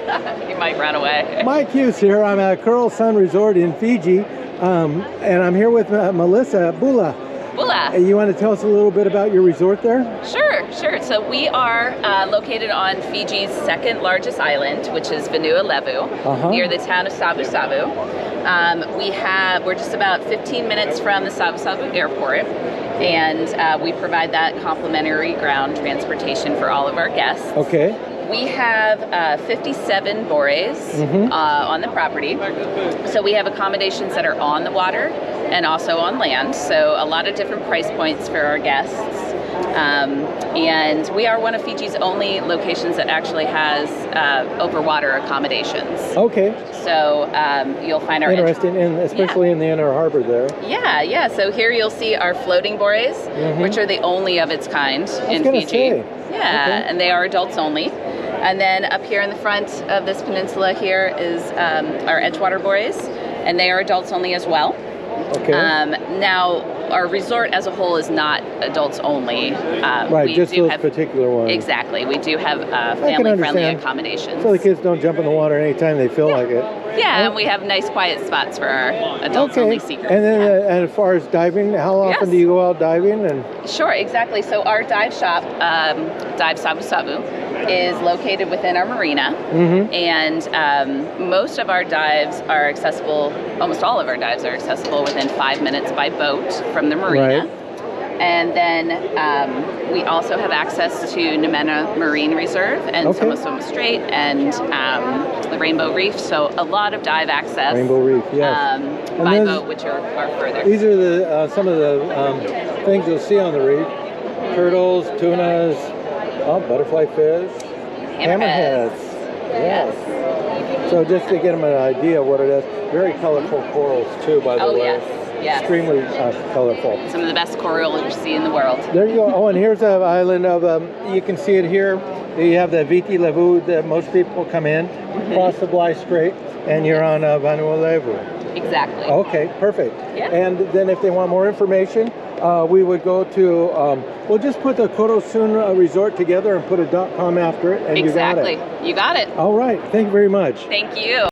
You might run away. Mike Hughes here. I'm at Koro Sun Resort in Fiji, and I'm here with Melissa Bula. Bula. You want to tell us a little bit about your resort there? Sure. So we are located on Fiji's second largest island, which is Vanua Levu, near the town of Savu Savu. We're just about 15 minutes from the Savu Savu airport, and we provide that complimentary ground transportation for all of our guests. Okay. We have 57 bores on the property. So we have accommodations that are on the water and also on land. So a lot of different price points for our guests. And we are one of Fiji's only locations that actually has over water accommodations. Okay. So you'll find our interesting, and especially in the inner harbor there. Yeah. So here you'll see our floating bores, which are the only of its kind in Fiji. And they are adults only. And then up here in the front of this peninsula here is our Edgewater bores, and they are adults only as well. Okay. Now, our resort as a whole is not adults only. Right, just those particular ones. Exactly. We do have family-friendly accommodations. So the kids don't jump in the water anytime they feel like it. Yeah, and we have nice quiet spots for our adults-only secrets. And then and as far as diving, how often do you go out diving? Sure, exactly. So our dive shop, Dive Savu Savu, is located within our marina. And most of our dives are accessible, almost all of our dives are accessible within 5 minutes by boat from the marina. Right. And then we also have access to Nemena Marine Reserve and Somasoma Strait and the Rainbow Reef. So a lot of dive access. Rainbow Reef, yes. By boat, which are further. These are the some of the things you'll see on the reef. Turtles, tunas, butterfly fish, hammerheads. Yes. So just to get them an idea of what it is, very colorful corals too, by the way. Yes. Extremely colorful. Some of the best coral you see in the world. There you go. Oh, and here's an island of, you can see it here. You have the Viti Levu that most people come in, cross the Bly Strait, and you're on Vanua Levu. Exactly. Okay, perfect. Yeah. And then if they want more information, we would go to, we'll just put the Koro Sun Resort together and put a .com after it, and you got it. You got it. All right. Thank you very much. Thank you.